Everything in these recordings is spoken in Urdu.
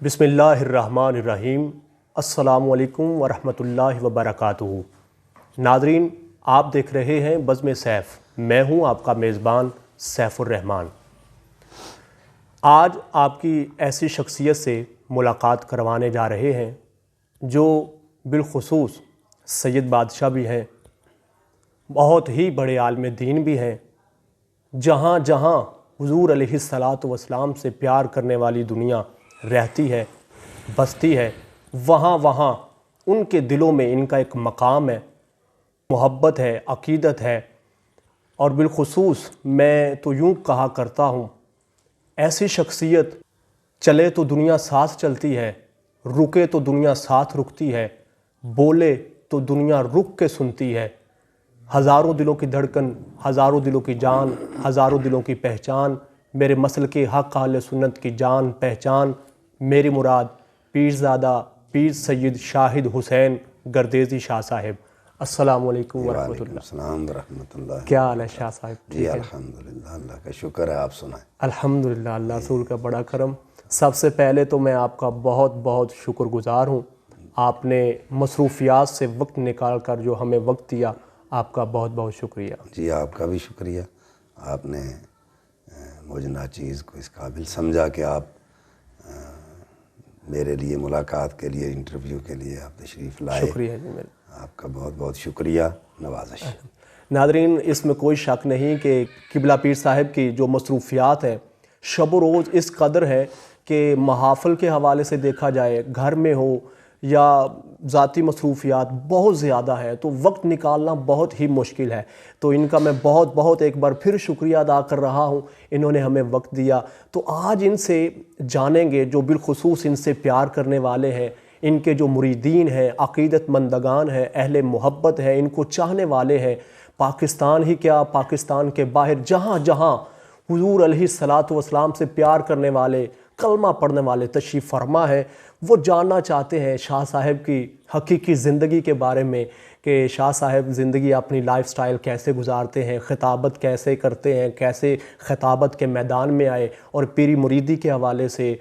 بسم اللہ الرحمن الرحیم۔ السلام علیکم ورحمۃ اللہ وبرکاتہ۔ ناظرین، آپ دیکھ رہے ہیں بزم سیف، میں ہوں آپ کا میزبان سیف الرحمان۔ آج آپ کی ایسی شخصیت سے ملاقات کروانے جا رہے ہیں جو بالخصوص سید بادشاہ بھی ہیں، بہت ہی بڑے عالم دین بھی ہیں۔ جہاں جہاں حضور علیہ الصلاۃ والسلام سے پیار کرنے والی دنیا رہتی ہے، بستی ہے، وہاں وہاں ان کے دلوں میں ان کا ایک مقام ہے، محبت ہے، عقیدت ہے۔ اور بالخصوص میں تو یوں کہا کرتا ہوں، ایسی شخصیت چلے تو دنیا ساتھ چلتی ہے، رکے تو دنیا ساتھ رکتی ہے، بولے تو دنیا رک کے سنتی ہے۔ ہزاروں دلوں کی دھڑکن، ہزاروں دلوں کی جان، ہزاروں دلوں کی پہچان، میرے مسلک حق اہل سنت کی جان پہچان، میری مراد پیرزادہ پیر سید شاہد حسین گردیزی شاہ صاحب۔ السلام علیکم ورحمۃ اللہ۔ السلام ورحمۃ اللہ۔ کیا حال ہے شاہ صاحب؟ جی الحمدللہ، اللہ کا شکر ہے، آپ سنائیں۔ الحمدللہ، اللہ رسول کا بڑا کرم۔ سب سے پہلے تو میں آپ کا بہت بہت شکر گزار ہوں، آپ نے مصروفیات سے وقت نکال کر جو ہمیں وقت دیا، آپ کا بہت بہت شکریہ۔ جی آپ کا بھی شکریہ، آپ نے مجھے ناچیز کو اس قابل سمجھا کہ آپ میرے لیے ملاقات کے لیے، انٹرویو کے لیے آپ تشریف لائے۔ شکریہ جی میرا، آپ کا بہت بہت شکریہ، نوازش۔ ناظرین، اس میں کوئی شک نہیں کہ قبلہ پیر صاحب کی جو مصروفیات ہیں شب و روز اس قدر ہے کہ محافل کے حوالے سے دیکھا جائے، گھر میں ہو یا ذاتی مصروفیات بہت زیادہ ہے، تو وقت نکالنا بہت ہی مشکل ہے۔ تو ان کا میں بہت بہت ایک بار پھر شکریہ ادا کر رہا ہوں، انہوں نے ہمیں وقت دیا۔ تو آج ان سے جانیں گے جو بالخصوص ان سے پیار کرنے والے ہیں، ان کے جو مریدین ہیں، عقیدت مندگان ہیں، اہل محبت ہیں، ان کو چاہنے والے ہیں، پاکستان ہی کیا، پاکستان کے باہر جہاں جہاں حضور علیہ الصلاۃ والسلام سے پیار کرنے والے، کلمہ پڑھنے والے تشریف فرما ہے، وہ جاننا چاہتے ہیں شاہ صاحب کی حقیقی زندگی کے بارے میں کہ شاہ صاحب زندگی اپنی لائف سٹائل کیسے گزارتے ہیں، خطابت کیسے کرتے ہیں، کیسے خطابت کے میدان میں آئے، اور پیری مریدی کے حوالے سے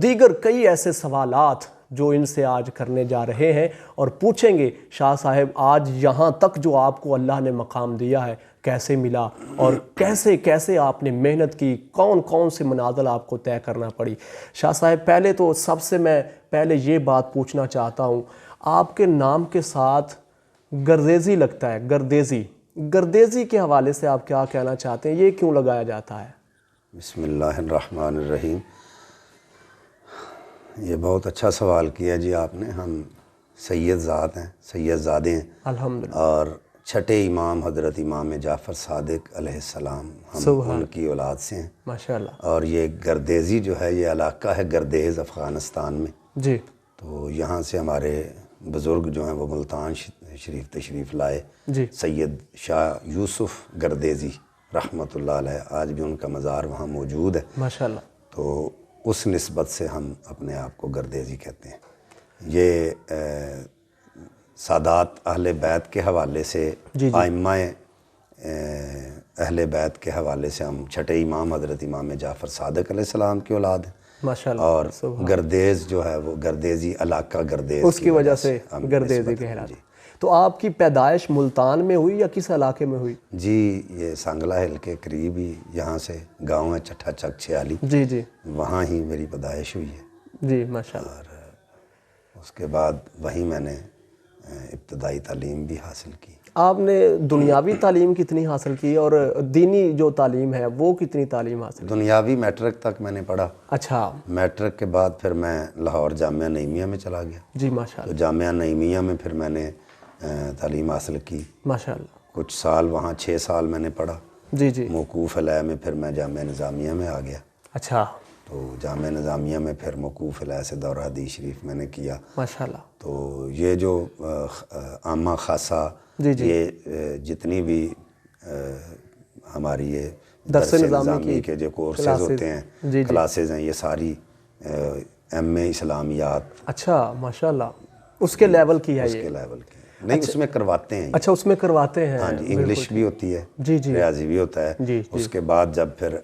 دیگر کئی ایسے سوالات جو ان سے آج کرنے جا رہے ہیں، اور پوچھیں گے شاہ صاحب آج یہاں تک جو آپ کو اللہ نے مقام دیا ہے کیسے ملا، اور کیسے کیسے آپ نے محنت کی، کون کون سے منازل آپ کو طے کرنا پڑی۔ شاہ صاحب پہلے تو سب سے میں پہلے یہ بات پوچھنا چاہتا ہوں، آپ کے نام کے ساتھ گردیزی لگتا ہے، گردیزی کے حوالے سے آپ کیا کہنا چاہتے ہیں، یہ کیوں لگایا جاتا ہے؟ بسم اللہ الرحمن الرحیم۔ یہ بہت اچھا سوال کیا جی آپ نے۔ ہم سید ذات ہیں، سید زادے ہیں، الحمدللہ، اور چھٹے امام حضرت امام جعفر صادق علیہ السلام، ہم ان کی اولاد سے ہیں ماشاءاللہ۔ اور یہ گردیزی جو ہے یہ علاقہ ہے گردیز افغانستان میں۔ جی، تو یہاں سے ہمارے بزرگ جو ہیں وہ ملتان شریف تشریف لائے، جی، سید شاہ یوسف گردیزی رحمۃ اللہ علیہ، آج بھی ان کا مزار وہاں موجود ہے۔ ماشاءاللہ۔ تو اس نسبت سے ہم اپنے آپ کو گردیزی کہتے ہیں۔ یہ سادات اہل بیت کے حوالے سے، ائمہ اہل بیت کے حوالے سے ہم چھٹے امام حضرت امام جعفر صادق علیہ السلام کی اولاد ہیں، ماشاءاللہ، اور گردیز جو ہے وہ گردیزی علاقہ گردیز اس کی وجہ سے ہم گردیزی نسبت ہیں۔ کہلاتا۔ تو آپ کی پیدائش ملتان میں ہوئی یا کس علاقے میں ہوئی؟ جی یہ سانگلہ ہل کے قریب ہی یہاں سے گاؤں ہے چٹھا چک چھیالی، جی جی وہاں ہی میری پیدائش ہوئی ہے، جی، ماشاءاللہ۔ اور اس کے بعد وہیں میں نے ابتدائی تعلیم بھی حاصل کی۔ آپ نے دنیاوی تعلیم کتنی حاصل کی اور دینی جو تعلیم ہے وہ کتنی تعلیم حاصل کی؟ دنیاوی میٹرک تک میں نے پڑھا، اچھا، میٹرک کے بعد پھر میں لاہور جامعہ نعیمیہ میں چلا گیا۔ جی ماشاءاللہ، تو جامعہ نعیمیہ میں پھر میں نے تعلیم حاصل کی، ماشاءاللہ، کچھ سال وہاں 6 سال میں نے پڑھا۔ جی جی، موقوف علیہ میں پھر میں جامعہ نظامیہ میں آ گیا، اچھا، تو جامعہ نظامیہ میں پھر موقوف علیہ سے دورہ حدیث شریف میں نے کیا۔ ماشاءاللہ، تو یہ جو عامہ خاصہ جی جی، یہ جتنی بھی ہماری یہ درس درس نظامی نظامی کے جو کورسز ہوتے ہیں، جی جی، کلاسز ہیں، یہ ساری ایم اے اسلامیات اچھا، ماشاءاللہ، اس کے لیول کی ہے اس یہ؟ کے لیول کی نہیں، اس میں کرواتے ہیں۔ اچھا، اس میں کرواتے ہیں؟ ہاں جی، انگلش بھی ہوتی ہے، جی جی، ریاضی بھی ہوتا ہے۔ جی جی، اس کے بعد جب پھر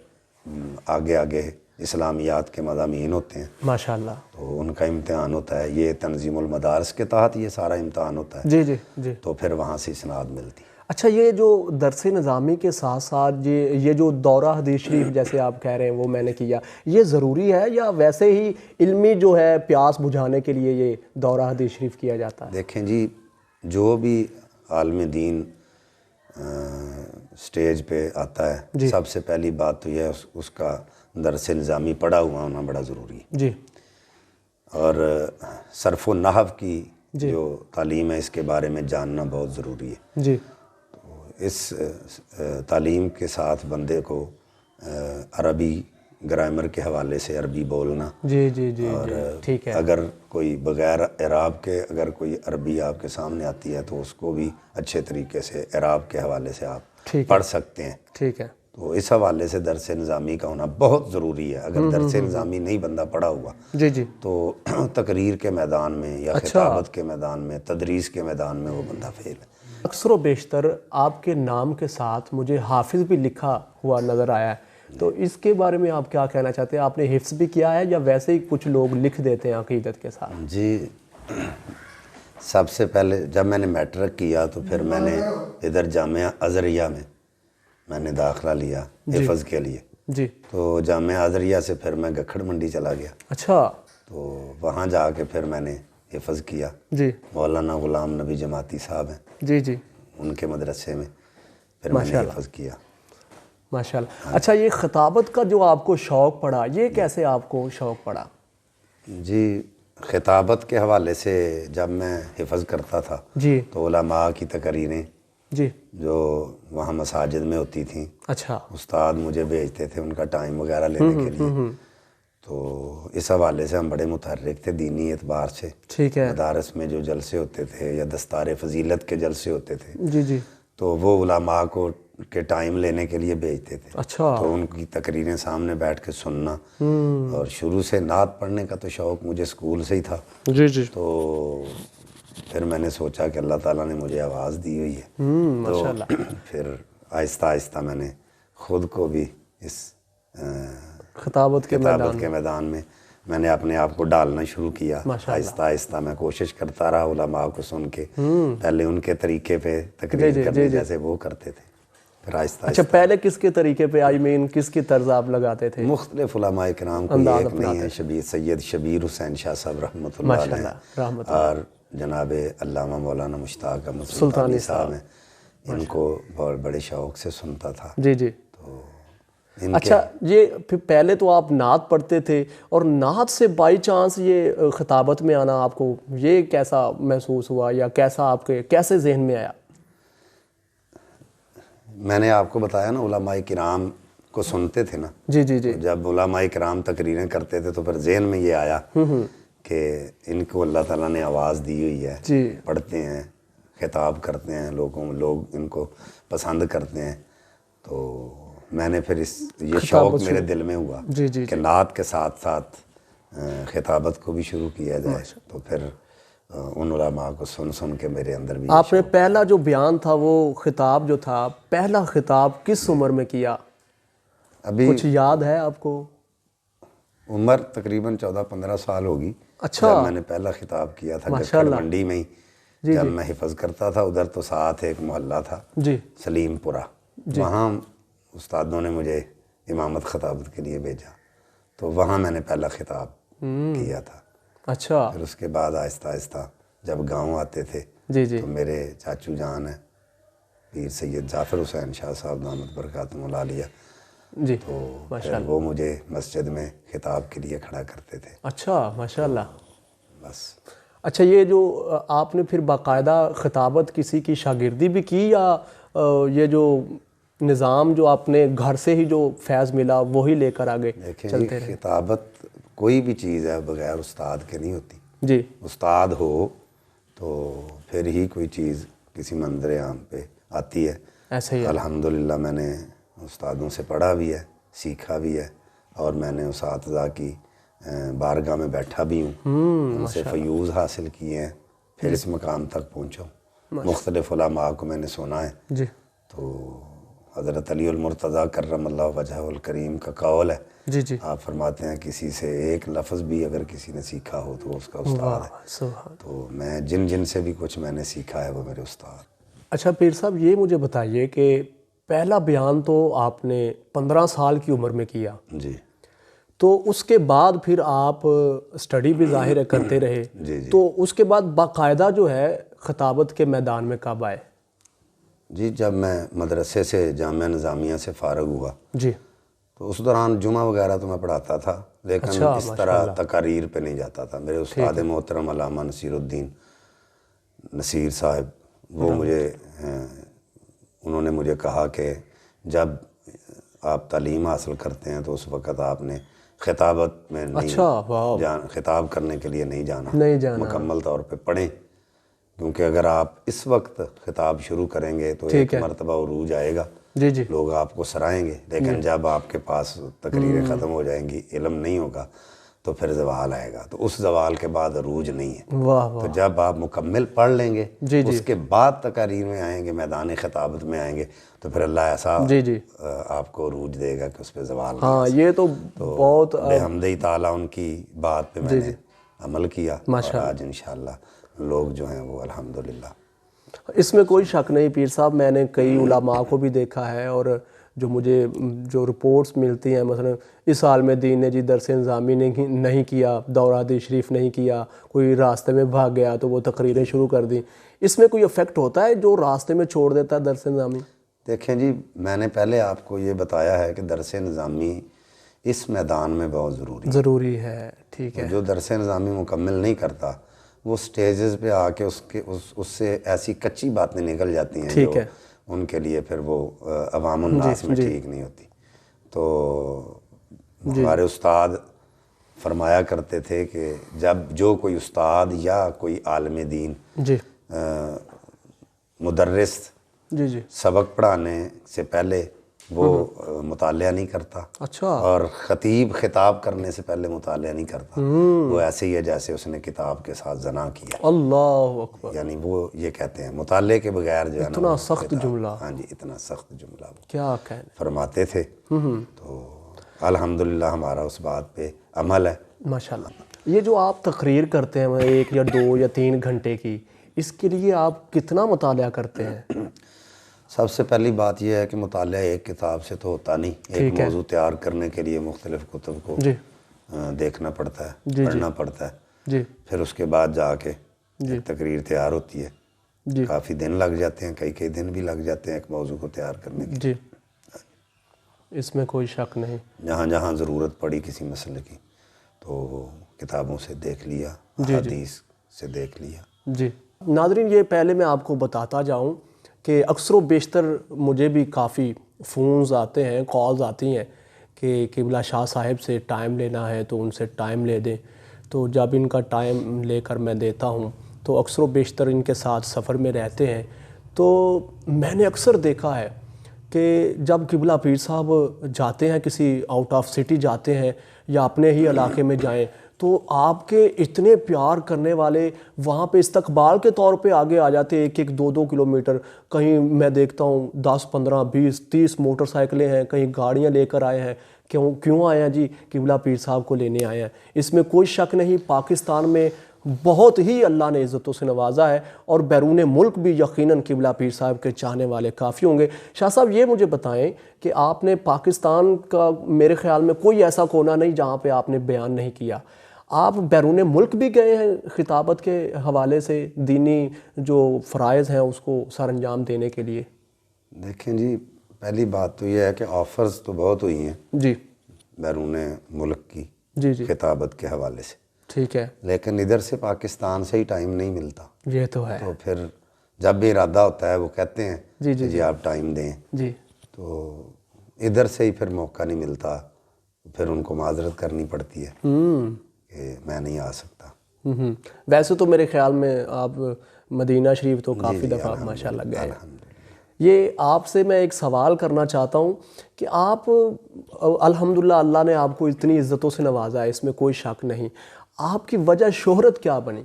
آگے آگے اسلامیات کے مضامین ہوتے ہیں ماشاءاللہ. تو ان کا امتحان ہوتا ہے. یہ تنظیم المدارس کے تحت یہ سارا امتحان ہوتا ہے. جی جی جی. تو پھر وہاں سے اسناد ملتی. اچھا یہ جو درس نظامی کے ساتھ ساتھ یہ جو دورہ حدیث شریف جیسے آپ کہہ رہے ہیں وہ میں نے کیا، یہ ضروری ہے یا ویسے ہی علمی جو ہے پیاس بجھانے کے لیے یہ دورہ حدیث شریف کیا جاتا ہے؟ دیکھیں جی، جو بھی عالم دین سٹیج پہ آتا ہے سب سے پہلی بات تو یہ ہے اس کا درس نظامی پڑھا ہوا ہونا بڑا ضروری ہے. جی. اور صرف و نحو کی جو تعلیم ہے اس کے بارے میں جاننا بہت ضروری ہے. جی. اس تعلیم کے ساتھ بندے کو عربی گرامر کے حوالے سے عربی بولنا. جی جی جی. اور ٹھیک ہے. اگر کوئی بغیر اعراب کے اگر کوئی عربی آپ کے سامنے آتی ہے تو اس کو بھی اچھے طریقے سے اعراب کے حوالے سے آپ پڑھ سکتے ہیں. ٹھیک ہے. تو اس حوالے سے درس نظامی کا ہونا بہت ضروری ہے. اگر درس نظامی نہیں بندہ پڑھا ہوا جی جی تو تقریر کے میدان میں یا خطابت کے میدان میں تدریس کے میدان میں وہ بندہ فیل ہے. اکثر و بیشتر آپ کے نام کے ساتھ مجھے حافظ بھی لکھا ہوا نظر آیا ہے، تو اس کے بارے میں آپ کیا کہنا چاہتے ہیں؟ آپ نے حفظ بھی کیا ہے یا ویسے ہی کچھ لوگ لکھ دیتے ہیں عقیدت کے ساتھ؟ جی، سب سے پہلے جب میں نے میٹرک کیا تو پھر میں نے ادھر جامعہ ازہریہ میں نے داخلہ لیا حفظ کے لیے. جی. تو جامعہ ازہریہ سے پھر میں گکھڑ منڈی چلا گیا. اچھا. تو وہاں جا کے پھر میں نے حفظ کیا. جی. مولانا غلام نبی جماعتی صاحب ہیں. جی جی. ان کے مدرسے میں پھر میں نے حفظ کیا. ماشاءاللہ. اچھا یہ خطابت کا جو آپ کو شوق پڑا، یہ کیسے آپ کو شوق پڑا؟ جی، خطابت کے حوالے سے جب میں حفظ کرتا تھا جی تو علماء کی تقریریں جی جو وہاں مساجد میں ہوتی تھیں، اچھا استاد مجھے بھیجتے تھے ان کا ٹائم وغیرہ لینے کے لیے. تو اس حوالے سے ہم بڑے متحرک تھے دینی اعتبار سے. ٹھیک ہے. مدارس میں جو جلسے ہوتے تھے یا دستار فضیلت کے جلسے ہوتے تھے جی جی. تو وہ علماء کو کے ٹائم لینے کے لیے بھیجتے تھے. اچھا. تو ان کی تقریریں سامنے بیٹھ کے سننا. اور شروع سے نعت پڑھنے کا تو شوق مجھے اسکول سے ہی تھا. جی جی. تو پھر میں نے سوچا کہ اللہ تعالیٰ نے مجھے آواز دی ہوئی ہے تو پھر آہستہ آہستہ میں نے خود کو بھی اس خطابت کے میدان میں نے اپنے آپ کو ڈالنا شروع کیا. آہستہ آہستہ میں کوشش کرتا رہا علماء کو سن کے، پہلے ان کے طریقے پہ تقریر کرنے جیسے وہ کرتے تھے، پھر آہستہ. اچھا پہلے کس کے طریقے پہ کس کی طرز آپ لگاتے تھے؟ مختلف علماء کرام کو ایک نہیں ہے. سید شبیر حسین شاہ صاحب رحمۃ اللہ علیہ اور جناب علامہ مولانا مشتاق احمد سلطانی صاحب ہیں، ان کو بہت بڑے شوق سے سنتا تھا. جی جی. تو اچھا یہ پھر پہلے تو آپ نعت پڑھتے تھے اور نعت سے بائی چانس یہ خطابت میں آنا آپ کو یہ کیسا محسوس ہوا یا کیسا آپ کے کیسے ذہن میں آیا؟ میں نے آپ کو بتایا نا علماء کرام کو سنتے تھے نا. جی جی جی. جب علماء کرام تقریریں کرتے تھے تو پھر ذہن میں یہ آیا کہ ان کو اللہ تعالیٰ نے آواز دی ہوئی ہے. جی. پڑھتے ہیں، خطاب کرتے ہیں، لوگ ان کو پسند کرتے ہیں. تو میں نے پھر یہ شوق میرے دل میں ہوا کہ نعت کے ساتھ ساتھ خطابت کو بھی شروع کیا جائے. تو پھر ان علماء کو سن کے میرے اندر بھی. آپ نے پہلا جو بیان تھا وہ خطاب جو تھا، پہلا خطاب کس عمر میں کیا؟ ابھی کچھ یاد ہے آپ کو؟ عمر تقریباً 14-15 سال ہوگی. اچھا. جب میں نے پہلا خطاب کیا تھا گکھڑ منڈی میں ہی، جب میں حفظ کرتا تھا. ادھر تو ساتھ ایک محلہ تھا سلیم پورہ، وہاں استادوں نے مجھے امامت خطابت کے لیے بھیجا. تو وہاں میں نے پہلا خطاب کیا تھا. اچھا. پھر اس کے بعد آہستہ آہستہ جب گاؤں آتے تھے تو میرے چاچو جان ہیں پیر سید ظافر حسین شاہ صاحب دامت برکاتہم العالیہ، تو پھر وہ مجھے مسجد میں خطاب کے لیے کھڑا کرتے تھے. اچھا ماشاءاللہ. بس. اچھا یہ جو آپ نے پھر باقاعدہ خطابت کسی کی شاگردی بھی کی یا یہ جو نظام جو آپ نے گھر سے ہی جو فیض ملا وہی لے کر آگے چلتے رہے؟ خطابت کوئی بھی چیز ہے بغیر استاد کے نہیں ہوتی. جی. استاد ہو تو پھر ہی کوئی چیز کسی منظر عام پہ آتی ہے. ایسے ہی الحمدللہ میں نے استادوں سے پڑھا بھی ہے، سیکھا بھی ہے، اور میں نے اساتذہ کی بارگاہ میں بیٹھا بھی ہوں، ان سے فیوض حاصل کیے ہیں، پھر اس مقام تک پہنچا ہوں. مختلف علماء کو میں نے سنا ہے. جی. تو حضرت علی المرتضیٰ کرم اللہ وجہہ الکریم کا قول ہے. جی جی. آپ فرماتے ہیں کسی سے ایک لفظ بھی اگر کسی نے سیکھا ہو تو اس کا استاد ہے. تو میں جن سے بھی کچھ میں نے سیکھا ہے وہ میرے استاد. اچھا پیر صاحب یہ مجھے بتائیے کہ پہلا بیان تو آپ نے 15 سال کی عمر میں کیا. جی. تو اس کے بعد پھر آپ اسٹڈی بھی ظاہر ہے کرتے رہے. جی جی. تو اس کے بعد باقاعدہ جو ہے خطابت کے میدان میں کب آئے؟ جی جب میں مدرسے سے جامعہ نظامیہ سے فارغ ہوا جی تو اس دوران جمعہ وغیرہ تو میں پڑھاتا تھا لیکن اس طرح تقاریر پہ نہیں جاتا تھا. میرے استاد محترم علامہ نصیر الدین نصیر صاحب وہ انہوں نے مجھے کہا کہ جب آپ تعلیم حاصل کرتے ہیں تو اس وقت آپ نے خطابت میں نہیں خطاب کرنے کے لیے نہیں جانا. مکمل طور پہ پڑھیں کیونکہ اگر آپ اس وقت خطاب شروع کریں گے تو ایک مرتبہ عروج آئے گا. جی جی. لوگ آپ کو سرائیں گے لیکن جب آپ کے پاس تقریریں ختم ہو جائیں گی علم نہیں ہوگا تو پھر زوال آئے گا. تو اس زوال کے بعد عروج نہیں ہے. تو جب آپ مکمل پڑھ لیں گے اس کے بعد تقاریر میں آئیں گے میدان خطابت میں آئیں گے تو پھر اللہ ایسا آپ کو عروج دے گا کہ اس پہ زوال نہیں. ہاں یہ تو بہت بحمدہ تعالیٰ ان کی بات پہ میں نے عمل کیا اور آج انشاءاللہ لوگ جو ہیں وہ الحمدللہ. اس میں کوئی شک نہیں پیر صاحب. میں نے کئی علماء کو بھی دیکھا ہے اور جو رپورٹس ملتی ہیں مثلا اس عالم دین نے جی درس نظامی نہیں کیا, دورہ حدیث شریف نہیں کیا, کوئی راستے میں بھاگ گیا تو وہ تقریریں شروع کر دیں. اس میں کوئی افیکٹ ہوتا ہے جو راستے میں چھوڑ دیتا ہے درس نظامی؟ دیکھیں جی میں نے پہلے آپ کو یہ بتایا ہے کہ درس نظامی اس میدان میں بہت ضروری ہے. ٹھیک ہے. جو درس نظامی مکمل نہیں کرتا وہ سٹیجز پہ آ کے اس سے ایسی کچی باتیں نکل جاتی ہیں جو ان کے لیے پھر وہ عوام الناس میں ٹھیک نہیں ہوتی. تو ہمارے استاد فرمایا کرتے تھے کہ جب جو کوئی استاد یا کوئی عالم دین مدرس سبق پڑھانے سے پہلے وہ مطالعہ نہیں کرتا اور خطیب خطاب کرنے سے پہلے مطالعہ نہیں کرتا وہ ایسے ہی ہے جیسے اس نے کتاب کے ساتھ زنا کیا. اللہ اکبر. یعنی وہ یہ کہتے ہیں مطالعے کے بغیر جو ہے نا اتنا سخت جملہ. ہاں جی اتنا سخت جملہ کیا کہنے فرماتے تھے. تو الحمدللہ ہمارا اس بات پہ عمل ہے ماشاءاللہ. یہ جو آپ تقریر کرتے ہیں 1 یا 2 یا 3 گھنٹے کی, اس کے لیے آپ کتنا مطالعہ کرتے ہیں؟ سب سے پہلی بات یہ ہے کہ مطالعہ ایک کتاب سے تو ہوتا نہیں. ایک موضوع تیار کرنے کے لیے مختلف کتب کو دیکھنا پڑتا ہے, پڑھنا پڑتا ہے. پھر اس کے بعد جا کے ایک تقریر تیار ہوتی ہے. کافی دن لگ جاتے ہیں, کئی دن بھی لگ جاتے ہیں ایک موضوع کو تیار کرنے کے. اس میں کوئی شک نہیں. جہاں جہاں ضرورت پڑی کسی مسئلے کی تو کتابوں سے دیکھ لیا, حدیث سے دیکھ لیا. جی ناظرین, یہ پہلے میں آپ کو بتاتا جاؤں کہ اکثر و بیشتر مجھے بھی کافی فونز آتے ہیں, کالز آتی ہیں کہ قبلہ شاہ صاحب سے ٹائم لینا ہے تو ان سے ٹائم لے دیں. تو جب ان کا ٹائم لے کر میں دیتا ہوں تو اکثر و بیشتر ان کے ساتھ سفر میں رہتے ہیں. تو میں نے اکثر دیکھا ہے کہ جب قبلہ پیر صاحب جاتے ہیں کسی آؤٹ آف سٹی جاتے ہیں یا اپنے ہی علاقے میں جائیں تو آپ کے اتنے پیار کرنے والے وہاں پہ استقبال کے طور پہ آگے آ جاتے ہیں. 1-2 کلومیٹر کہیں میں دیکھتا ہوں 10, 15, 20, 30 موٹر سائیکلیں ہیں, کہیں گاڑیاں لے کر آئے ہیں. کیوں آئے ہیں جی؟ قبلہ پیر صاحب کو لینے آئے ہیں. اس میں کوئی شک نہیں پاکستان میں بہت ہی اللہ نے عزتوں سے نوازا ہے اور بیرون ملک بھی یقیناً قبلہ پیر صاحب کے چاہنے والے کافی ہوں گے. شاہ صاحب یہ مجھے بتائیں کہ آپ نے پاکستان کا میرے خیال میں کوئی ایسا کونا نہیں جہاں پہ آپ نے بیان نہیں کیا. آپ بیرون ملک بھی گئے ہیں خطابت کے حوالے سے, دینی جو فرائض ہیں اس کو سر انجام دینے کے لیے؟ دیکھیں جی پہلی بات تو یہ ہے کہ آفرز تو بہت ہوئی ہیں جی بیرون ملک کی خطابت کے حوالے سے. ٹھیک ہے. لیکن ادھر سے پاکستان سے ہی ٹائم نہیں ملتا. یہ تو ہے. تو پھر جب بھی ارادہ ہوتا ہے وہ کہتے ہیں جی آپ ٹائم دیں. جی تو ادھر سے ہی پھر موقع نہیں ملتا, پھر ان کو معذرت کرنی پڑتی ہے کہ میں نہیں آ سکتا. ویسے تو میرے خیال میں آپ مدینہ شریف تو کافی دفعہ ماشاءاللہ گئے. یہ آپ سے میں ایک سوال کرنا چاہتا ہوں کہ آپ الحمدللہ اللہ نے آپ کو اتنی عزتوں سے نوازا ہے, اس میں کوئی شک نہیں. آپ کی وجہ شہرت کیا بنی؟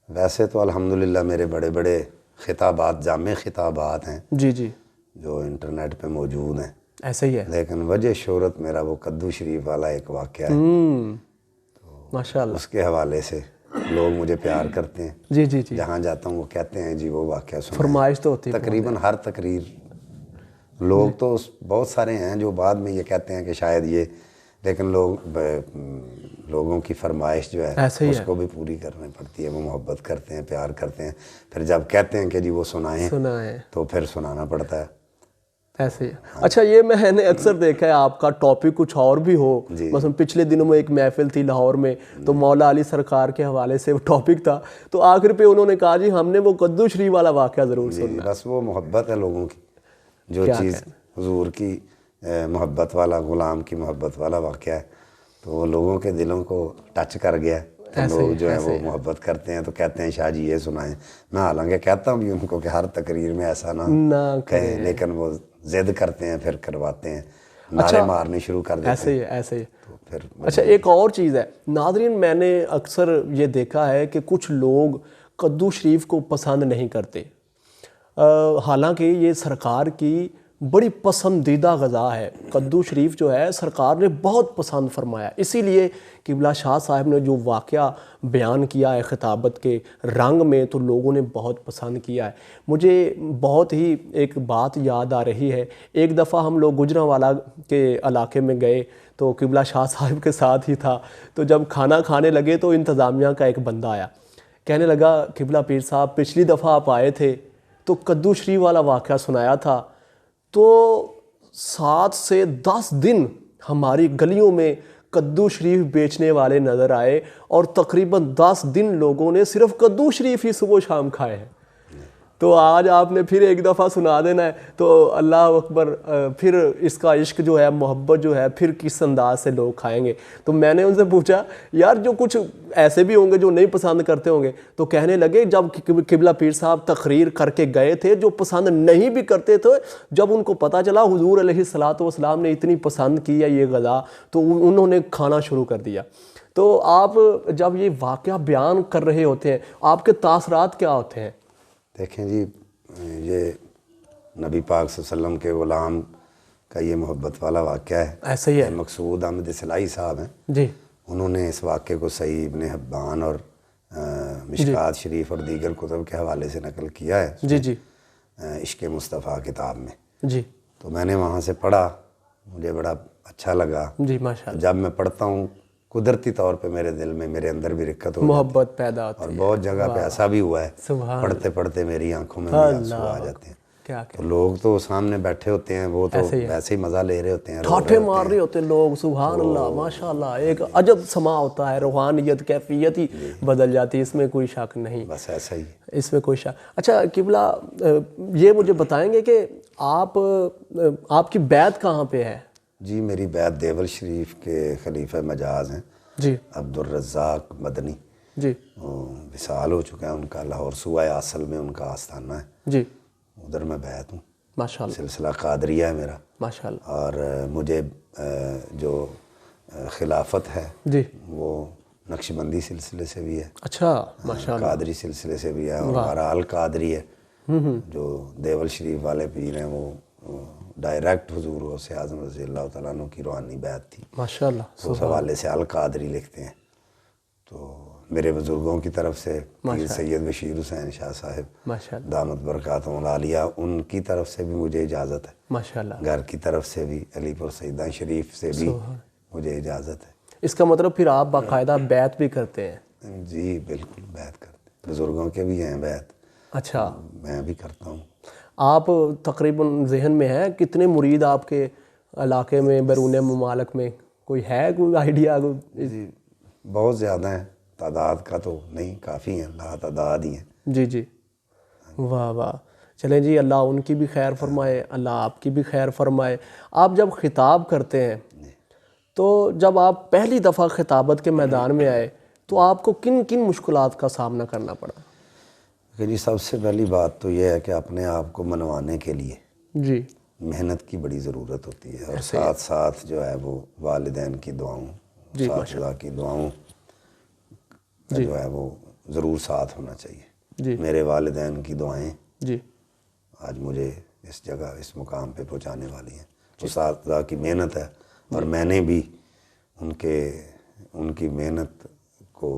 ویسے تو الحمدللہ میرے بڑے بڑے خطابات جامع خطابات ہیں. جی جو انٹرنیٹ پہ موجود ہیں. ایسا ہی ہے. لیکن وجہ شہرت میرا وہ کدو شریف والا ایک واقعہ ہے. ماشاء اللہ. اس کے حوالے سے لوگ مجھے پیار کرتے ہیں. جی جی جی. جہاں جاتا ہوں وہ کہتے ہیں جی وہ واقعہ سنا. فرمائش تو ہوتی ہے تقریباً ہر تقریر. لوگ تو بہت سارے ہیں جو بعد میں یہ کہتے ہیں کہ شاید یہ، لیکن لوگوں کی فرمائش جو ہے اس کو بھی پوری کرنی پڑتی ہے. وہ محبت کرتے ہیں، پیار کرتے ہیں، پھر جب کہتے ہیں کہ جی وہ سنائیں تو پھر سنانا پڑتا ہے. ایسے ہی. اچھا، یہ میں نے اکثر دیکھا ہے آپ کا ٹاپک کچھ اور بھی ہو. مثلا پچھلے دنوں میں ایک محفل تھی لاہور میں، تو مولا علی سرکار کے حوالے سے وہ ٹاپک تھا، تو آخر پہ انہوں نے کہا جی ہم نے وہ کدو شریف والا واقعہ ضرور سننا. بس وہ محبت ہے لوگوں کی، جو چیز حضور کی محبت والا، غلام کی محبت والا واقعہ ہے، تو وہ لوگوں کے دلوں کو ٹچ کر گیا. لوگ جو ہے وہ محبت کرتے ہیں تو کہتے ہیں شاہ جی یہ سنائیں. میں حالانکہ کہتا ہوں بھی ان کو کہ ہر تقریر میں ایسا نہ کہیں، لیکن وہ ضد کرتے ہیں، پھر کرواتے ہیں، نعرے مارنے شروع کر دیتے ہیں. ایسے ہی ایسے ہی. اچھا، ایک اور چیز ہے ناظرین، میں نے اکثر یہ دیکھا ہے کہ کچھ لوگ کدو شریف کو پسند نہیں کرتے، حالانکہ یہ سرکار کی بڑی پسندیدہ غذا ہے. کدو شریف جو ہے سرکار نے بہت پسند فرمایا. اسی لیے قبلہ شاہ صاحب نے جو واقعہ بیان کیا ہے خطابت کے رنگ میں، تو لوگوں نے بہت پسند کیا ہے. مجھے بہت ہی ایک بات یاد آ رہی ہے. ایک دفعہ ہم لوگ گجرانوالہ کے علاقے میں گئے، تو قبلہ شاہ صاحب کے ساتھ ہی تھا. تو جب کھانا کھانے لگے تو انتظامیہ کا ایک بندہ آیا، کہنے لگا قبلہ پیر صاحب پچھلی دفعہ آپ آئے تھے تو کدو شریف والا واقعہ سنایا تھا، تو 7 سے 10 دن ہماری گلیوں میں کدو شریف بیچنے والے نظر آئے، اور تقریباً 10 دن لوگوں نے صرف کدو شریف ہی صبح و شام کھائے ہیں. تو آج آپ نے پھر ایک دفعہ سنا دینا ہے، تو اللہ اکبر، پھر اس کا عشق جو ہے، محبت جو ہے، پھر کس انداز سے لوگ کھائیں گے. تو میں نے ان سے پوچھا یار جو کچھ ایسے بھی ہوں گے جو نہیں پسند کرتے ہوں گے، تو کہنے لگے جب قبلہ پیر صاحب تقریر کر کے گئے تھے، جو پسند نہیں بھی کرتے تھے، جب ان کو پتہ چلا حضور علیہ الصلوۃ والسلام نے اتنی پسند کی ہے یہ غذا، تو انہوں نے کھانا شروع کر دیا. تو آپ جب یہ واقعہ بیان کر رہے ہوتے ہیں، آپ کے تاثرات کیا ہوتے ہیں؟ دیکھیں جی، یہ نبی پاک صلی اللہ علیہ وسلم کے غلام کا یہ محبت والا واقعہ ہے. ایسا ہی ہے. مقصود احمد صلاحی صاحب ہیں جی، انہوں نے اس واقعے کو صحیح ابن حبان اور مشکات شریف اور دیگر کتب کے حوالے سے نقل کیا ہے. جی جی. عشق مصطفیٰ کتاب میں. جی. تو میں نے وہاں سے پڑھا، مجھے بڑا اچھا لگا. جی ماشاءاللہ. جب میں پڑھتا ہوں قدرتی طور پہ میرے دل میں، میرے اندر بھی رکت ہو، محبت پیدا ہوتی ہے. اور بہت جگہ پہ ایسا بھی ہوا ہے، پڑھتے پڑھتے میری آنکھوں میں بھی آنسو آ جاتے ہیں. تو لوگ تو سامنے بیٹھے ہوتے ہیں، وہ تو ویسے ہی مزہ لے رہے ہوتے ہیں، ٹھاٹھے مار رہے ہوتے ہیں لوگ. سبحان اللہ، ماشاءاللہ، ایک عجب سما ہوتا ہے، روحانیت، کیفیت ہی بدل جاتی ہے، اس میں کوئی شک نہیں. بس ایسا ہی، اس میں کوئی شک. اچھا قبلہ، یہ مجھے بتائیں گے کہ آپ کی بیعت کہاں پہ ہے؟ جی میری بیعت دیول شریف کے خلیفہ مجاز ہیں جی، عبدالرزاق مدنی. جی، وصال ہو چکا ہے ان کا، لاہور صوبہ اصل میں ان کا آستانہ ہے. جی، ادھر میں بیعت ہوں. ماشاءاللہ. سلسلہ قادریہ ہے میرا. ماشاءاللہ. اور مجھے جو خلافت ہے جی وہ نقشبندی سلسلے سے بھی ہے. اچھا، ماشاءاللہ. قادری سلسلے سے بھی ہے، اور ہمارا القادری ہے جو دیول شریف والے پیر ہیں، وہ ڈائریکٹ حضور غوث اعظم رضی اللہ تعالیٰ عنہ کی روحانی بیعت تھی. ماشاءاللہ. اس حوالے سے القادری لکھتے ہیں. تو میرے بزرگوں کی طرف سے پیر سید بشیر حسین شاہ صاحب دامت برکاتہم العالیہ، ان کی طرف سے بھی مجھے اجازت ہے. ماشاءاللہ. گھر کی طرف سے بھی، علی پور سیدہ شریف سے بھی مجھے اجازت ہے. اس کا مطلب پھر آپ باقاعدہ بیعت بھی کرتے ہیں؟ جی بالکل بیعت کرتے ہیں، بزرگوں کے بھی ہیں بیعت. اچھا. میں بھی کرتا ہوں. آپ تقریباً ذہن میں ہے کتنے مرید آپ کے علاقے میں، بیرون ممالک میں کوئی ہے، کوئی آئیڈیا؟ جی بہت زیادہ ہیں، تعداد کا تو نہیں، کافی ہیں، لا تعداد ہی ہیں. جی جی. واہ واہ. چلیں جی، اللہ ان کی بھی خیر فرمائے، اللہ آپ کی بھی خیر فرمائے. آپ جب خطاب کرتے ہیں تو جب آپ پہلی دفعہ خطابت کے میدان میں آئے تو آپ کو کن کن مشکلات کا سامنا کرنا پڑا؟ کہ جی سب سے پہلی بات تو یہ ہے کہ اپنے آپ کو منوانے کے لیے جی محنت کی بڑی ضرورت ہوتی ہے، اور ساتھ ساتھ جو ہے وہ والدین کی دعاؤں، اساتذہ کی دعاؤں جو ہے وہ ضرور ساتھ ہونا چاہیے. میرے والدین کی دعائیں جی آج مجھے اس جگہ اس مقام پہ پہنچانے والی ہیں. اساتذہ کی محنت ہے اور میں نے بھی ان کی محنت کو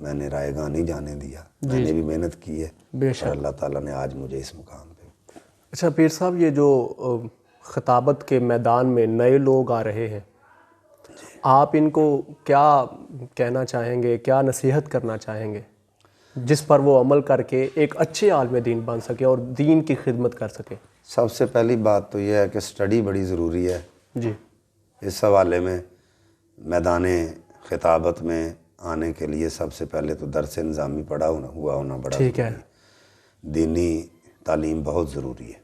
میں نے رائے گاہ نہیں جانے دیا. میں نے بھی محنت کی ہے اور اللہ تعالیٰ نے آج مجھے اس مقام پہ. اچھا پیر صاحب، یہ جو خطابت کے میدان میں نئے لوگ آ رہے ہیں، آپ ان کو کیا کہنا چاہیں گے، کیا نصیحت کرنا چاہیں گے جس پر وہ عمل کر کے ایک اچھے عالم دین بن سکے اور دین کی خدمت کر سکے؟ سب سے پہلی بات تو یہ ہے کہ سٹڈی بڑی ضروری ہے. جی. اس حوالے میں میدان خطابت میں آنے کے لیے سب سے پہلے تو درس نظامی پڑھا ہوا ہونا بڑا ضروری ہے. دینی تعلیم بہت ضروری ہے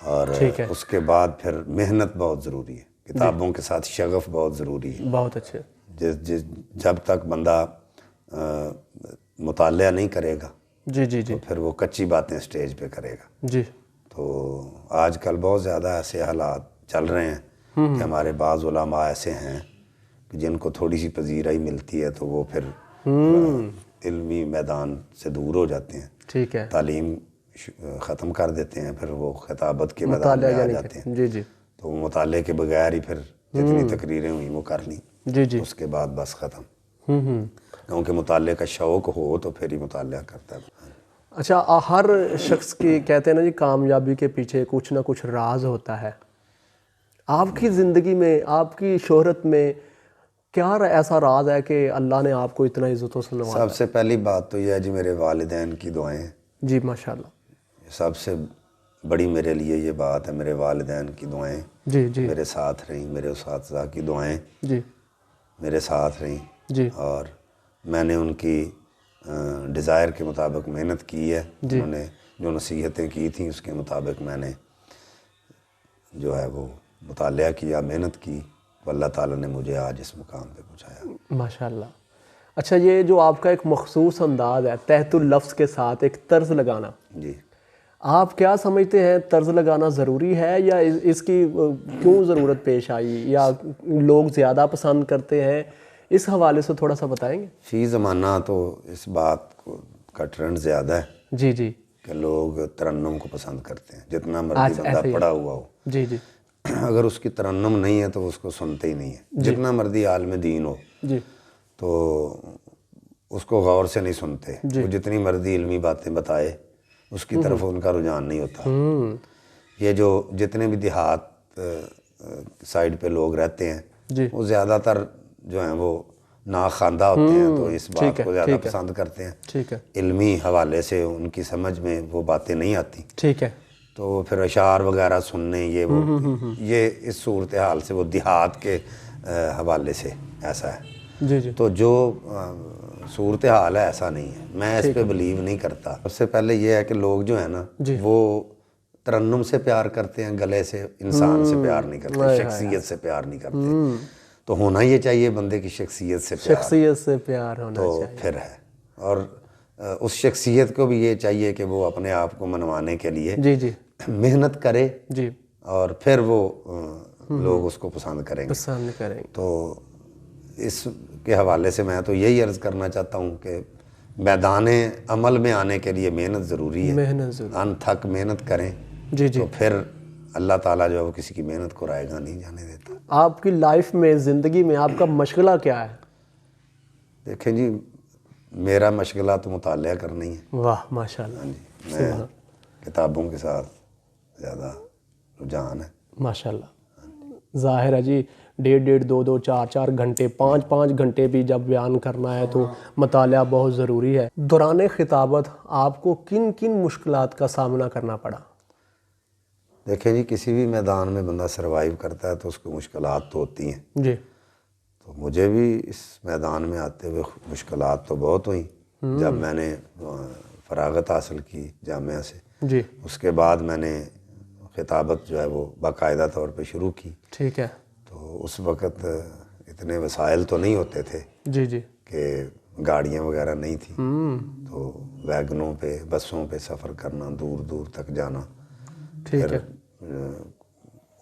اور اس کے بعد پھر محنت بہت ضروری ہے. کتابوں کے ساتھ شغف بہت ضروری ہے. بہت اچھے. جب تک بندہ مطالعہ نہیں کرے گا تو پھر وہ کچی باتیں سٹیج پہ کرے گا. جی. تو آج کل بہت زیادہ ایسے حالات چل رہے ہیں کہ ہمارے بعض علماء ایسے ہیں کہ جن کو تھوڑی سی پذیرائی ملتی ہے تو وہ پھر علمی میدان سے دور ہو جاتے ہیں. ٹھیک ہے. تعلیم ختم کر دیتے ہیں، پھر وہ خطابت کے میدان میں آ جاتے ہیں. جی. تو وہ مطالعے کے بغیر ہی پھر جتنی تقریریں ہوئیں وہ کر لیں. جی. اس کے بعد بس ختم. کیونکہ مطالعے کا شوق ہو تو پھر ہی مطالعہ کرتا ہے. اچھا، ہر شخص کی کہتے ہیں نا جی، کامیابی کے پیچھے کچھ نہ کچھ راز ہوتا ہے. آپ کی زندگی میں، آپ کی شہرت میں کیا ایسا راز ہے کہ اللہ نے آپ کو اتنا عزتوں سے نوازا؟ سب سے پہلی بات تو یہ ہے جی میرے والدین کی دعائیں. جی ماشاءاللہ. سب سے بڑی میرے لیے یہ بات ہے، میرے والدین کی دعائیں جی میرے ساتھ رہیں. میرے اساتذہ کی دعائیں جی میرے ساتھ رہیں. جی. اور میں نے ان کی ڈیزائر کے مطابق محنت کی ہے. انہوں نے جو نصیحتیں کی تھیں اس کے مطابق میں نے جو ہے وہ مطالعہ کیا، محنت کی، تو اللہ تعالیٰ نے مجھے آج اس مقام پہ پہنچایا. ماشاءاللہ. اچھا، یہ جو آپ کا ایک مخصوص انداز ہے تحت اللفظ کے ساتھ ایک طرز لگانا، جی، آپ کیا سمجھتے ہیں طرز لگانا ضروری ہے یا اس کی کیوں ضرورت پیش آئی، یا لوگ زیادہ پسند کرتے ہیں؟ اس حوالے سے تھوڑا سا بتائیں گے. فی زمانہ تو اس بات کا ٹرینڈ زیادہ ہے. جی کہ لوگ ترنم کو پسند کرتے ہیں. جتنا مرضی بندہ پڑھا ہوا ہو، جی اگر اس کی ترنم نہیں ہے تو اس کو سنتے ہی نہیں ہے. جتنا مرضی عالم دین ہو تو اس کو غور سے نہیں سنتے. وہ جتنی مرضی علمی باتیں بتائے اس کی طرف ان کا رجحان نہیں ہوتا. یہ جو جتنے بھی دیہات سائڈ پہ لوگ رہتے ہیں وہ زیادہ تر جو ہیں وہ ناخواندہ ہوتے ہیں، تو اس بات کو زیادہ پسند کرتے ہیں. ٹھیک ہے. علمی حوالے سے ان کی سمجھ میں وہ باتیں نہیں آتی. ٹھیک ہے. تو پھر اشعار وغیرہ سننے یہ اس صورتحال سے وہ دیہات کے حوالے سے ایسا ہے. تو جو صورتحال ہے ایسا نہیں ہے. میں اس پہ بلیو نہیں کرتا. سب سے پہلے یہ ہے کہ لوگ جو ہیں نا وہ ترنم سے پیار کرتے ہیں، گلے سے، انسان سے پیار نہیں کرتے، شخصیت سے پیار نہیں کرتے. تو ہونا یہ چاہیے بندے کی شخصیت سے پیار ہونا تو چاہیے. پھر ہے. اور اس شخصیت کو بھی یہ چاہیے کہ وہ اپنے آپ کو منوانے کے لیے محنت کرے اور پھر وہ لوگ اس کو پسند کریں گے. تو اس کے حوالے سے میں تو یہی عرض کرنا چاہتا ہوں کہ میدان عمل میں آنے کے لیے محنت ضروری ہے. ان تھک محنت کریں تو پھر اللہ تعالیٰ جو ہے وہ کسی کی محنت کو رائے گاہ نہیں جانے دیتا. آپ کی لائف میں، زندگی میں آپ کا مشغلہ کیا ہے؟ دیکھیں جی، میرا مشغلہ تو مطالعہ کرنا ہی ہے. واہ ماشاءاللہ. میں کتابوں کے ساتھ زیادہ رجحان ہے. ماشاءاللہ. ظاہر ہے جی، 1.5 2 4 گھنٹے 5 گھنٹے بھی جب بیان کرنا ہے تو مطالعہ بہت ضروری ہے. دوران خطابت آپ کو کن کن مشکلات کا سامنا کرنا پڑا؟ دیکھیں جی، کسی بھی میدان میں بندہ سروائیو کرتا ہے تو اس کو مشکلات تو ہوتی ہیں. جی. تو مجھے بھی اس میدان میں آتے ہوئے مشکلات تو بہت ہوئیں. جب میں نے فراغت حاصل کی جامعہ سے، اس کے بعد میں نے خطابت جو ہے وہ باقاعدہ طور پہ شروع کی. ٹھیک ہے. تو اس وقت اتنے وسائل تو نہیں ہوتے تھے کہ گاڑیاں وغیرہ نہیں تھیں. تو ویگنوں پہ، بسوں پہ سفر کرنا، دور دور تک جانا. پھر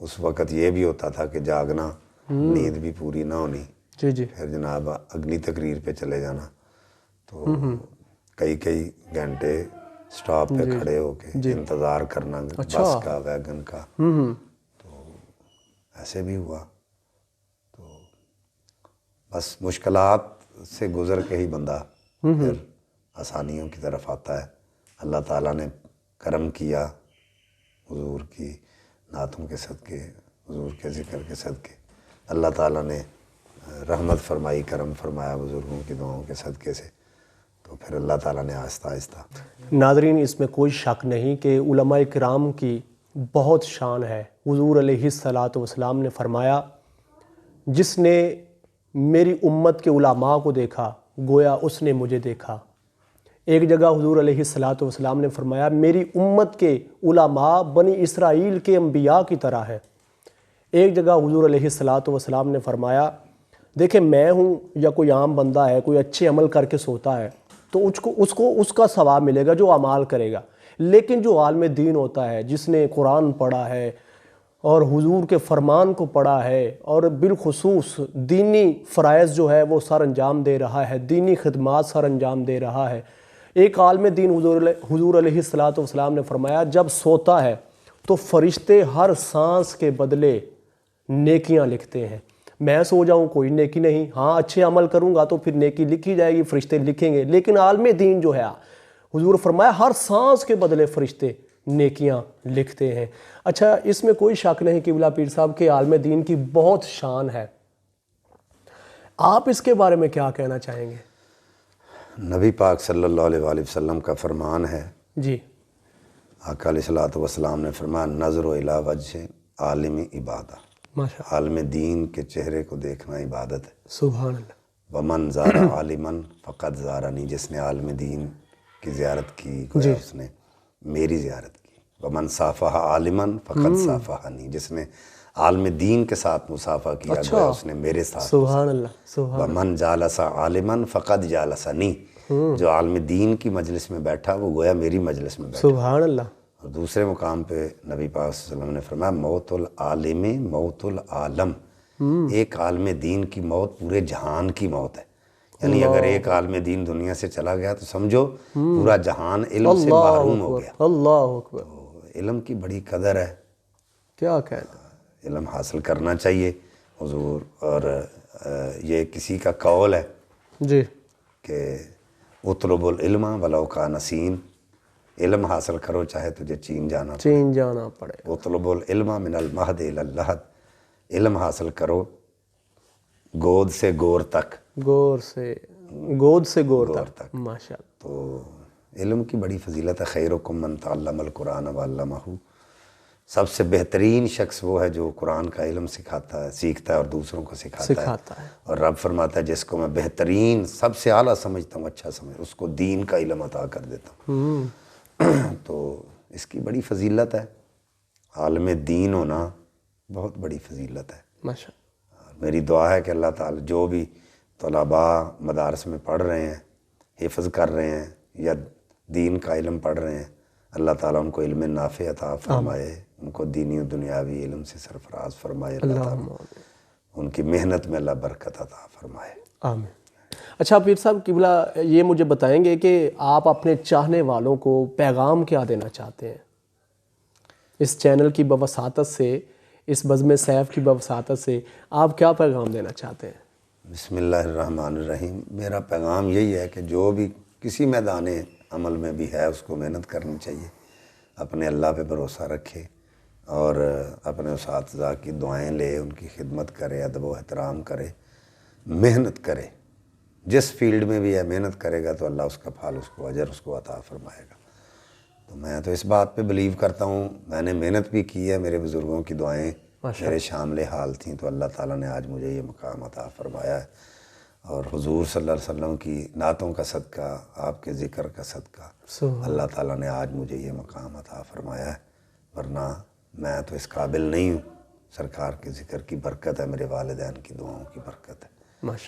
اس وقت یہ بھی ہوتا تھا کہ جاگنا، نیند بھی پوری نہ ہونی. پھر جناب اگلی تقریر پہ چلے جانا. تو کئی گھنٹے سٹاپ پہ کھڑے ہو کے انتظار کرنا بس کا، ویگن کا. تو ایسے بھی ہوا. تو بس مشکلات سے گزر کے ہی بندہ پھر آسانیوں کی طرف آتا ہے. اللہ تعالیٰ نے کرم کیا حضور کی نعتوں کے صدقے، حضور کے ذکر کے صدقے. اللہ تعالیٰ نے رحمت فرمائی، کرم فرمایا بزرگوں کی دعاؤں کے صدقے سے. تو پھر اللہ تعالیٰ نے آہستہ آہستہ. ناظرین، اس میں کوئی شک نہیں کہ علماء کرام کی بہت شان ہے. حضور علیہ الصلاۃ والسلام نے فرمایا جس نے میری امت کے علماء کو دیکھا گویا اس نے مجھے دیکھا. ایک جگہ حضور علیہ الصلاۃ والسلام نے فرمایا میری امت کے علماء بنی اسرائیل کے انبیاء کی طرح ہیں. ایک جگہ حضور علیہ الصلاۃ والسلام نے فرمایا دیکھیں میں ہوں یا کوئی عام بندہ ہے، کوئی اچھے عمل کر کے سوتا ہے تو اس کا ثواب ملے گا جو اعمال کرے گا. لیکن جو عالم دین ہوتا ہے، جس نے قرآن پڑھا ہے اور حضور کے فرمان کو پڑھا ہے اور بالخصوص دینی فرائض جو ہے وہ سر انجام دے رہا ہے، دینی خدمات سر انجام دے رہا ہے. ایک عالم دین حضور علیہ الصلاۃ والسلام نے فرمایا جب سوتا ہے تو فرشتے ہر سانس کے بدلے نیکیاں لکھتے ہیں. میں سو جاؤں کوئی نیکی نہیں، ہاں اچھے عمل کروں گا تو پھر نیکی لکھی جائے گی، فرشتے لکھیں گے. لیکن عالم دین جو ہے حضور فرمایا ہر سانس کے بدلے فرشتے نیکیاں لکھتے ہیں. اچھا، اس میں کوئی شک نہیں کہ قبلہ پیر صاحب کے عالم دین کی بہت شان ہے. آپ اس کے بارے میں کیا کہنا چاہیں گے؟ نبی پاک صلی اللہ علیہ وآلہ وسلم کا فرمان ہے جی، آقا علیہ الصلوۃ والسلام نے فرمایا نظر الی وجہ عالم عبادہ. ماشاء عالم دین کے چہرے کو دیکھنا عبادت ہے. سبحان اللہ. ومن زار عالما فقد زارنی، جس نے عالم دین کی زیارت کی گویا اس نے میری زیارت کی. ومن صافح عالما فقد صافحنی، جس نے عالم دین کے ساتھ مصافحہ کیا گویا اس نے میرے ساتھ. سبحان اللہ. سبحان ومن جالس عالما فقد جالسنی، جو عالم دین کی مجلس میں بیٹھا وہ گویا میری مجلس میں بیٹھا. سبحان اللہ. اور دوسرے مقام پہ نبی پاک صلی اللہ علیہ وسلم نے فرمایا موت العالم موت العالم. ایک عالم دین کی موت پورے جہان کی موت ہے. یعنی اگر ایک عالم دین دنیا سے چلا گیا تو سمجھو پورا جہان علم سے محروم ہو گیا. اللہ اکبر. تو علم کی بڑی قدر ہے، کیا کہنا. علم حاصل کرنا چاہیے حضور. اور یہ کسی کا قول ہے جی کہ اطلب العلم ولو کان سین، علم حاصل کرو چاہے تجھے چین جانا پڑے. اطلب العلم من المہد الی اللحد، علم حاصل کرو گود سے گور تک. گود سے گور تک. ماشاء اللہ. تو علم کی بڑی فضیلت ہے. خیرکم من تعلم القرآن وعلمہ، سب سے بہترین شخص وہ ہے جو قرآن کا علم سکھاتا ہے، سیکھتا ہے اور دوسروں کو سکھاتا ہے. اور رب فرماتا ہے جس کو میں بہترین سب سے اعلیٰ سمجھتا ہوں، اچھا اس کو دین کا علم عطا کر دیتا ہوں. تو اس کی بڑی فضیلت ہے. عالم دین ہونا بہت بڑی فضیلت ہے. ماشاء اللہ. میری دعا ہے کہ اللہ تعالی جو بھی طلباء مدارس میں پڑھ رہے ہیں، حفظ کر رہے ہیں یا دین کا علم پڑھ رہے ہیں، اللہ تعالیٰ ان کو علم نافع عطا فرمائے، ان کو دینی و دنیاوی علم سے سرفراز فرمائے. اللہ تعالیٰ ان کی محنت میں اللہ برکت عطا فرمائے. آمین. اچھا پیر صاحب، قبلہ یہ مجھے بتائیں گے کہ آپ اپنے چاہنے والوں کو پیغام کیا دینا چاہتے ہیں اس چینل کی بوساطت سے، اس بزم سیف کی بوساطت سے آپ کیا پیغام دینا چاہتے ہیں؟ بسم اللہ الرحمن الرحیم. میرا پیغام یہی ہے کہ جو بھی کسی میدان عمل میں بھی ہے اس کو محنت کرنی چاہیے، اپنے اللہ پہ بھروسہ رکھے اور اپنے اساتذہ کی دعائیں لے، ان کی خدمت کرے، ادب و احترام کرے، محنت کرے. جس فیلڈ میں بھی ہے محنت کرے گا تو اللہ اس کا پھل، اس کو اجر، اس کو عطا فرمائے گا. تو میں تو اس بات پہ بلیو کرتا ہوں، میں نے محنت بھی کی ہے، میرے بزرگوں کی دعائیں میرے شامل حال تھیں تو اللہ تعالیٰ نے آج مجھے یہ مقام عطا فرمایا ہے. اور حضور صلی اللہ علیہ وسلم کی نعتوں کا صدقہ، آپ کے ذکر کا صدقہ اللہ تعالیٰ نے آج مجھے یہ مقام عطا فرمایا ہے. ورنہ میں تو اس قابل نہیں ہوں. سرکار کے ذکر کی برکت ہے، میرے والدین کی دعاؤں کی برکت ہے،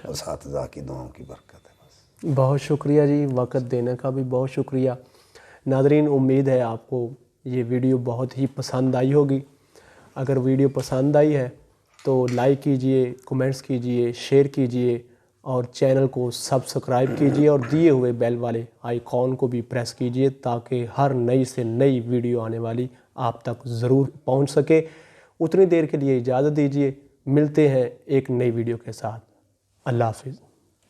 اساتذہ کی دعاؤں کی برکت ہے. بس بہت شکریہ جی، وقت دینے کا بھی بہت شکریہ. ناظرین، امید ہے آپ کو یہ ویڈیو بہت ہی پسند آئی ہوگی. اگر ویڈیو پسند آئی ہے تو لائک کیجئے، کومنٹس کیجئے، شیئر کیجئے اور چینل کو سبسکرائب کیجئے اور دیے ہوئے بیل والے آئیکن کو بھی پریس کیجئے تاکہ ہر نئی سے نئی ویڈیو آنے والی آپ تک ضرور پہنچ سکے۔ اتنی دیر کے لیے اجازت دیجئے، ملتے ہیں ایک نئی ویڈیو کے ساتھ۔ اللہ حافظ۔